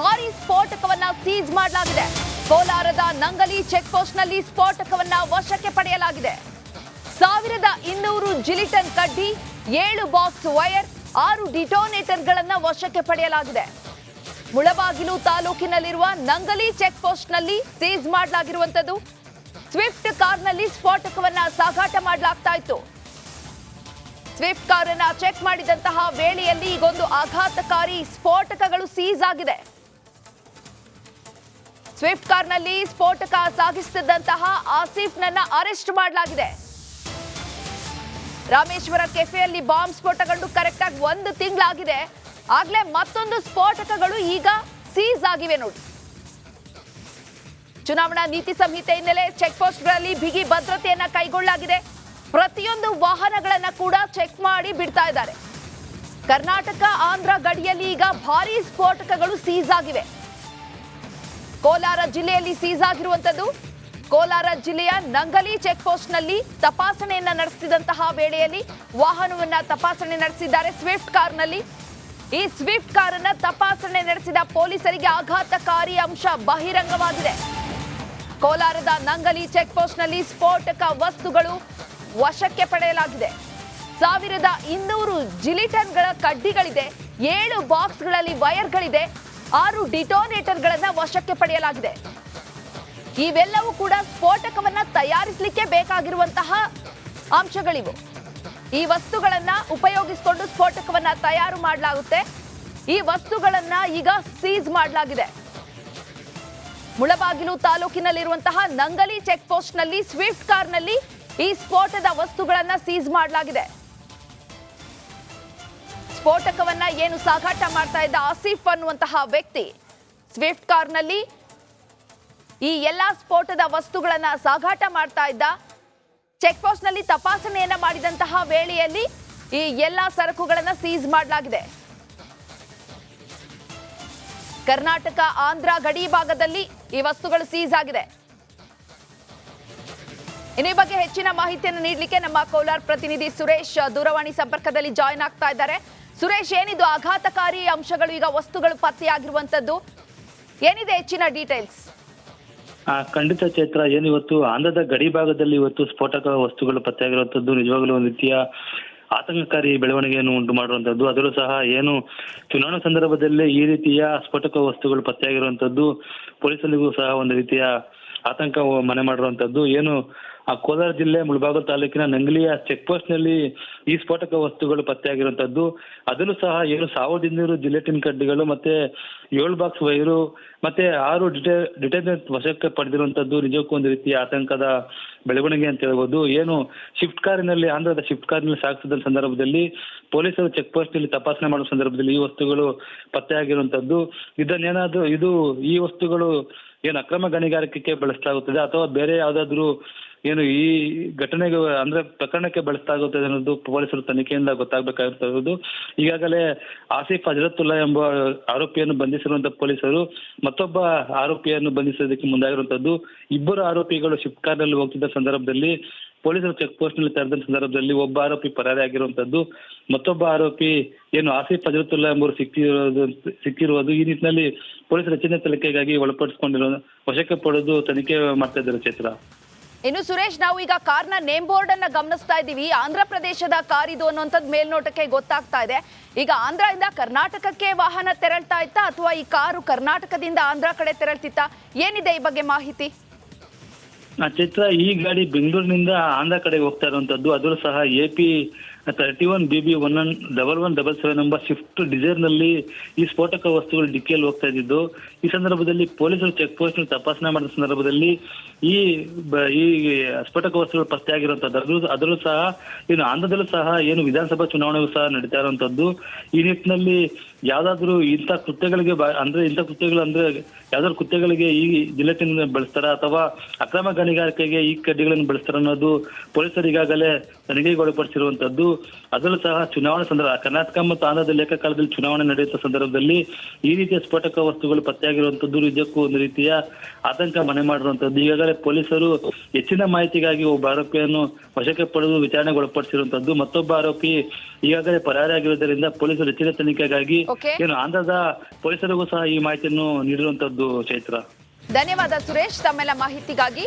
ಭಾರೀ ಸ್ಫೋಟಕವನ್ನ ಸೀಸ್ ಮಾಡಲಾಗಿದೆ. ಕೋಲಾರದ ನಂಗಲಿ ಚೆಕ್ ಪೋಸ್ಟ್ ನಲ್ಲಿ ಸ್ಫೋಟಕವನ್ನ ವಶಕ್ಕೆ ಪಡೆಯಲಾಗಿದೆ. 1200 ಜಿಲಿಟನ್ ಕಡ್ಡಿ, 7 ಬಾಕ್ಸ್ ವೈರ್, 6 ಡಿಟೋನೇಟರ್ಗಳನ್ನ ವಶಕ್ಕೆ ಪಡೆಯಲಾಗಿದೆ. ಮುಳಬಾಗಿಲು ತಾಲೂಕಿನಲ್ಲಿರುವ ನಂಗಲಿ ಚೆಕ್ ಪೋಸ್ಟ್ ನಲ್ಲಿ ಸೀಸ್ ಮಾಡಲಾಗಿರುವಂತದ್ದು. ಸ್ವಿಫ್ಟ್ ಕಾರ್ನಲ್ಲಿ ಸ್ಫೋಟಕವನ್ನ ಸಾಗಾಟ ಮಾಡಲಾಗ್ತಾ ಇತ್ತು. ಸ್ವಿಫ್ಟ್ ಕಾರನ್ನ ಚೆಕ್ ಮಾಡಿದಂತಹ ವೇಳೆಯಲ್ಲಿ ಈಗೊಂದು ಆಘಾತಕಾರಿ ಸ್ಫೋಟಕಗಳು ಸೀಸ್ ಆಗಿದೆ. ಸ್ವಿಫ್ಟ್ ಕಾರ್ನಲ್ಲಿ ಸ್ಫೋಟಕ ಸಾಗಿಸುತ್ತಿದ್ದಂತಹ ಆಸಿಫ್ನನ್ನ ಅರೆಸ್ಟ್ ಮಾಡಲಾಗಿದೆ. ರಾಮೇಶ್ವರ ಕೆಫೆಯಲ್ಲಿ ಬಾಂಬ್ ಸ್ಫೋಟಗೊಂಡು ಕರೆಕ್ಟ್ ಆಗಿ 1 ತಿಂಗಳಾಗಿದೆ. ಆಗ್ಲೇ ಮತ್ತೊಂದು ಸ್ಫೋಟಕಗಳು ಈಗ ಸೀಸ್ ಆಗಿವೆ ನೋಡಿ. ಚುನಾವಣಾ ನೀತಿ ಸಂಹಿತೆ ಹಿನ್ನೆಲೆ ಚೆಕ್ ಪೋಸ್ಟ್ಗಳಲ್ಲಿ ಬಿಗಿ ಭದ್ರತೆಯನ್ನ ಕೈಗೊಳ್ಳಲಾಗಿದೆ. ಪ್ರತಿಯೊಂದು ವಾಹನಗಳನ್ನ ಕೂಡ ಚೆಕ್ ಮಾಡಿ ಬಿಡ್ತಾ ಇದ್ದಾರೆ. ಕರ್ನಾಟಕ ಆಂಧ್ರ ಗಡಿಯಲ್ಲಿ ಈಗ ಭಾರೀ ಸ್ಫೋಟಕಗಳು ಸೀಸ್ ಆಗಿವೆ. ಕೋಲಾರ ಜಿಲ್ಲೆಯಲ್ಲಿ ಸೀಸ್ ಆಗಿರುವಂತದ್ದು. ಕೋಲಾರ ಜಿಲ್ಲೆಯ ನಂಗಲಿ ಚೆಕ್ ಪೋಸ್ಟ್ ನಲ್ಲಿ ತಪಾಸಣೆಯನ್ನ ನಡೆಸುತ್ತಿದ್ದಂತಹ ವೇಳೆಯಲ್ಲಿ ವಾಹನವನ್ನ ತಪಾಸಣೆ ನಡೆಸಿದ್ದಾರೆ ಸ್ವಿಫ್ಟ್ ಕಾರ್ನಲ್ಲಿ. ಈ ಸ್ವಿಫ್ಟ್ ಕಾರನ್ನ ತಪಾಸಣೆ ನಡೆಸಿದ ಪೊಲೀಸರಿಗೆ ಆಘಾತಕಾರಿ ಅಂಶ ಬಹಿರಂಗವಾಗಿದೆ. ಕೋಲಾರದ ನಂಗಲಿ ಚೆಕ್ ಪೋಸ್ಟ್ ನಲ್ಲಿ ಸ್ಫೋಟಕ ವಸ್ತುಗಳು ವಶಕ್ಕೆ ಪಡೆಯಲಾಗಿದೆ. 1200 ಜಿಲಿಟನ್ಗಳ ಕಡ್ಡಿಗಳಿದೆ, 7 ಬಾಕ್ಸ್ಗಳಲ್ಲಿ ವೈರ್ಗಳಿದೆ, 6 ಡಿಟೋನೇಟರ್ಗಳನ್ನ ವಶಕ್ಕೆ ಪಡೆಯಲಾಗಿದೆ. ಇವೆಲ್ಲವೂ ಕೂಡ ಸ್ಫೋಟಕವನ್ನ ತಯಾರಿಸಲಿಕ್ಕೆ ಬೇಕಾಗಿರುವಂತಹ ಅಂಶಗಳಿವು. ಈ ವಸ್ತುಗಳನ್ನ ಉಪಯೋಗಿಸಿಕೊಂಡು ಸ್ಫೋಟಕವನ್ನ ತಯಾರು ಮಾಡಲಾಗುತ್ತೆ. ಈ ವಸ್ತುಗಳನ್ನ ಈಗ ಸೀಸ್ ಮಾಡಲಾಗಿದೆ. ಮುಳಬಾಗಿಲು ತಾಲೂಕಿನಲ್ಲಿರುವಂತಹ ನಂಗಲಿ ಚೆಕ್ ಪೋಸ್ಟ್ ನಲ್ಲಿ ಸ್ವಿಫ್ಟ್ ಕಾರ್ನಲ್ಲಿ ಈ ಸ್ಫೋಟದ ವಸ್ತುಗಳನ್ನ ಸೀಸ್ ಮಾಡಲಾಗಿದೆ. ಸ್ಫೋಟಕವನ್ನ ಏನು ಸಾಗಾಟ ಮಾಡ್ತಾ ಇದ್ದ ಆಸಿಫ್ ಅನ್ನುವಂತಹ ವ್ಯಕ್ತಿ ಸ್ವಿಫ್ಟ್ ಕಾರ್ನಲ್ಲಿ ಈ ಎಲ್ಲಾ ಸ್ಫೋಟದ ವಸ್ತುಗಳನ್ನ ಸಾಗಾಟ ಮಾಡ್ತಾ ಇದ್ದ. ಚೆಕ್ ಪೋಸ್ಟ್ ನಲ್ಲಿ ತಪಾಸಣೆಯನ್ನ ಮಾಡಿದಂತಹ ವೇಳೆಯಲ್ಲಿ ಈ ಎಲ್ಲಾ ಸರಕುಗಳನ್ನ ಸೀಸ್ ಮಾಡಲಾಗಿದೆ. ಕರ್ನಾಟಕ ಆಂಧ್ರ ಗಡಿ ಭಾಗದಲ್ಲಿ ಈ ವಸ್ತುಗಳು ಸೀಸ್ ಆಗಿದೆ. ಇನ್ನು ಈ ಬಗ್ಗೆ ಹೆಚ್ಚಿನ ಮಾಹಿತಿಯನ್ನು ನೀಡಲಿಕ್ಕೆ ನಮ್ಮ ಕೋಲಾರ ಪ್ರತಿನಿಧಿ ಸುರೇಶ್ ದೂರವಾಣಿ ಸಂಪರ್ಕದಲ್ಲಿ ಜಾಯಿನ್ ಆಗ್ತಾ ಇದ್ದಾರೆ. ಸುರೇಶ್, ಏನಿದು ಆಘಾತಕಾರಿ ಅಂಶಗಳು, ಈಗ ವಸ್ತುಗಳು ಪತ್ತೆಯಾಗಿರುವಂತದ್ದು, ಏನಿದೆ ಹೆಚ್ಚಿನ ಡೀಟೇಲ್ಸ್? ಖಂಡಿತ ಚೈತ್ರ, ಏನಿವತ್ತು ಆಂಧ್ರದ ಗಡಿ ಭಾಗದಲ್ಲಿ ಇವತ್ತು ಸ್ಫೋಟಕ ವಸ್ತುಗಳು ಪತ್ತೆಯಾಗಿರುವಂತದ್ದು ನಿಜವಾಗ್ಲೂ ಒಂದು ರೀತಿಯ ಆತಂಕಕಾರಿ ಬೆಳವಣಿಗೆಯನ್ನು ಉಂಟು ಮಾಡುವಂತದ್ದು. ಅದರಲ್ಲೂ ಸಹ ಏನು ಚುನಾವಣಾ ಸಂದರ್ಭದಲ್ಲೇ ಈ ರೀತಿಯ ಸ್ಫೋಟಕ ವಸ್ತುಗಳು ಪತ್ತೆಯಾಗಿರುವಂತದ್ದು ಪೊಲೀಸರಿಗೂ ಸಹ ಒಂದು ರೀತಿಯ ಆತಂಕ ಮನೆ ಮಾಡಿರುವಂತದ್ದು. ಏನು ಕೋಲಾರ ಜಿಲ್ಲೆ ಮುಳಬಾಗಿಲು ತಾಲೂಕಿನ ನಂಗಲಿಯ ಚೆಕ್ ಪೋಸ್ಟ್ ನಲ್ಲಿ ಈ ಸ್ಫೋಟಕ ವಸ್ತುಗಳು ಪತ್ತೆಯಾಗಿರುವಂತದ್ದು. ಅದರಲ್ಲೂ ಸಹ ಏನು 1200 ಜಿಲೆಟಿನ್ ಕಡ್ಡಿಗಳು ಮತ್ತೆ 7 ಬಾಕ್ಸ್ ವೈರು ಮತ್ತೆ 6 ಡಿಟೇನೆಂಟ್ ವಶಕ್ಕೆ ಪಡೆದಿರುವಂತದ್ದು ನಿಜಕ್ಕೂ ಒಂದು ರೀತಿಯ ಆತಂಕದ ಬೆಳವಣಿಗೆ ಅಂತ ಹೇಳ್ಬೋದು. ಏನು ಶಿಫ್ಟ್ ಕಾರಿನಲ್ಲಿ ಆಂಧ್ರದ ಶಿಫ್ಟ್ ಕಾರಿನಲ್ಲಿ ಸಾಗಿಸಿದ ಸಂದರ್ಭದಲ್ಲಿ ಪೊಲೀಸರು ಚೆಕ್ ಪೋಸ್ಟ್ ನಲ್ಲಿ ತಪಾಸಣೆ ಮಾಡುವ ಸಂದರ್ಭದಲ್ಲಿ ಈ ವಸ್ತುಗಳು ಪತ್ತೆಯಾಗಿರುವಂತದ್ದು. ಈ ವಸ್ತುಗಳು ಏನು ಅಕ್ರಮ ಗಣಿಗಾರಿಕೆಗೆ ಬಳಸಲಾಗುತ್ತದೆ ಅಥವಾ ಬೇರೆ ಯಾವ್ದಾದ್ರು ಏನು ಈ ಘಟನೆಗೆ ಅಂದ್ರೆ ಪ್ರಕರಣಕ್ಕೆ ಬಳಸಲಾಗುತ್ತದೆ ಅನ್ನೋದು ಪೊಲೀಸರು ತನಿಖೆಯಿಂದ ಗೊತ್ತಾಗಬೇಕಾಗಿರುವುದು. ಈಗಾಗಲೇ ಆಸಿಫ್ ಹಜರತುಲ್ಲಾ ಎಂಬ ಆರೋಪಿಯನ್ನು ಬಂಧಿಸಿರುವಂತಹ ಪೊಲೀಸರು ಮತ್ತೊಬ್ಬ ಆರೋಪಿಯನ್ನು ಬಂಧಿಸೋದಕ್ಕೆ ಮುಂದಾಗಿರುವಂತದ್ದು. ಇಬ್ಬರು ಆರೋಪಿಗಳು ಶಿಫ್ಟ್ ಕಾರ್ನಲ್ಲಿ ಹೋಗ್ತಿದ್ದ ಸಂದರ್ಭದಲ್ಲಿ ಪೊಲೀಸರು ಚೆಕ್ ಪೋಸ್ಟ್ ನಲ್ಲಿ ತೆರೆದ ಸಂದರ್ಭದಲ್ಲಿ ಒಬ್ಬ ಆರೋಪಿ ಪರಾರಿಯಾಗಿರುವಂತದ್ದು. ಮತ್ತೊಬ್ಬ ಆರೋಪಿ ಏನು ಆಸಿಫ್ ಹಜರತುಲ್ಲಾ ಎಂಬುವರು ಸಿಕ್ಕಿರುವುದು. ಈ ನಿಟ್ಟಿನಲ್ಲಿ ಪೊಲೀಸರು ಹೆಚ್ಚಿನ ತನಿಖೆಗಾಗಿ ಒಳಪಡಿಸಿಕೊಂಡಿರೋ ವಶಕ್ಕೆ ಪಡೆದು ತನಿಖೆ ಮಾಡ್ತಾ ಇದ್ದಾರೆ ಚೈತ್ರ. ಇನ್ನು ಸುರೇಶ್, ನಾವು ಈಗ ಕಾರ್ನ ನೇಮ್ ಬೋರ್ಡ್ ಅನ್ನ ಗಮನಿಸ್ತಾ ಇದ್ದೀವಿ. ಆಂಧ್ರ ಪ್ರದೇಶದ ಕಾರ್ ಇದು ಅನ್ನುವಂಥದ್ದು ಮೇಲ್ನೋಟಕ್ಕೆ ಗೊತ್ತಾಗ್ತಾ ಇದೆ. ಈಗ ಆಂಧ್ರದಿಂದ ಕರ್ನಾಟಕಕ್ಕೆ ವಾಹನ ತೆರಳ್ತಾ ಇತ್ತಾ ಅಥವಾ ಈ ಕಾರು ಕರ್ನಾಟಕದಿಂದ ಆಂಧ್ರ ಕಡೆ ತೆರಳ್ತಿತ್ತಾ? ಏನಿದೆ ಈ ಬಗ್ಗೆ ಮಾಹಿತಿ? ಚೈತ್ರ, ಈ ಗಾಡಿ ಬೆಂಗಳೂರಿನಿಂದ ಆಂಧ್ರ ಕಡೆ ಹೋಗ್ತಾ ಇರುವಂತದ್ದು. ಅದರಲ್ಲೂ ಸಹ AP 31 BB 1177 ಎಂಬ ಸ್ವಿಫ್ಟ್ ಡಿಸೈರ್ ನಲ್ಲಿ ಈ ಸ್ಫೋಟಕ ವಸ್ತುಗಳು ಡಿಕ್ಕಿಯಲ್ಲಿ ಹೋಗ್ತಾ ಇದ್ದಿದ್ದು. ಈ ಸಂದರ್ಭದಲ್ಲಿ ಪೊಲೀಸರು ಚೆಕ್ ಪೋಸ್ಟ್ ತಪಾಸಣೆ ಮಾಡಿದ ಸಂದರ್ಭದಲ್ಲಿ ಈ ಸ್ಫೋಟಕ ವಸ್ತುಗಳು ಪತ್ತೆಯಾಗಿರುವಂತದ್ದು. ಅದರಲ್ಲೂ ಸಹ ಏನು ಆಂಧ್ರದಲ್ಲೂ ಸಹ ಏನು ವಿಧಾನಸಭಾ ಚುನಾವಣೆಗೂ ಸಹ ನಡೀತಾ ಇರುವಂತದ್ದು. ಈ ನಿಟ್ಟಿನಲ್ಲಿ ಯಾವ್ದಾದ್ರು ಇಂಥ ಕೃತ್ಯಗಳಿಗೆ ಯಾವ್ದಾದ್ರು ಕೃತ್ಯಗಳಿಗೆ ಈ ಜಿಲೆಟಿನ್ ಬಳಸ್ತಾರ ಅಥವಾ ಅಕ್ರಮ ಗಣಿಗಾರಿಕೆಗೆ ಈ ಕಡ್ಡಿಗಳನ್ನು ಬಳಸ್ತಾರ ಅನ್ನೋದು ಪೊಲೀಸರು ಈಗಾಗಲೇ ತನಿಖೆಗೆ ಒಳಪಡಿಸಿರುವಂತದ್ದು. ಅದರಲ್ಲೂ ಸಹ ಚುನಾವಣಾ ಸಂದರ್ಭ ಕರ್ನಾಟಕ ಮತ್ತು ಆಂಧ್ರದ ಏಕಕಾಲದಲ್ಲಿ ಚುನಾವಣೆ ನಡೆಯುವ ಸಂದರ್ಭದಲ್ಲಿ ಈ ರೀತಿಯ ಸ್ಫೋಟಕ ವಸ್ತುಗಳು ಪತ್ತೆಯಾಗಿರುವಂತದ್ದು ನಿಜಕ್ಕೂ ಒಂದು ರೀತಿಯ ಆತಂಕ ಮನೆ ಮಾಡಿರುವಂತದ್ದು. ಈಗಾಗಲೇ ಪೊಲೀಸರು ಹೆಚ್ಚಿನ ಮಾಹಿತಿಗಾಗಿ ಒಬ್ಬ ಆರೋಪಿಯನ್ನು ವಶಕ್ಕೆ ಪಡೆದು ವಿಚಾರಣೆಗೆ ಒಳಪಡಿಸಿರುವಂತದ್ದು. ಮತ್ತೊಬ್ಬ ಆರೋಪಿ ಈಗಾಗಲೇ ಪರಾರಿಯಾಗಿರುವುದರಿಂದ ಪೊಲೀಸರು ಹೆಚ್ಚಿನ ತನಿಖೆಗಾಗಿ ಓಕೆ, ಏನು ಆಂಧ್ರದ ಪೊಲೀಸರಿಗೂ ಸಹ ಈ ಮಾಹಿತಿಯನ್ನು ನೀಡಿರುವಂತದ್ದು ಚೈತ್ರ. ಧನ್ಯವಾದ ಸುರೇಶ್ ತಮ್ಮೆಲ್ಲ ಮಾಹಿತಿಗಾಗಿ.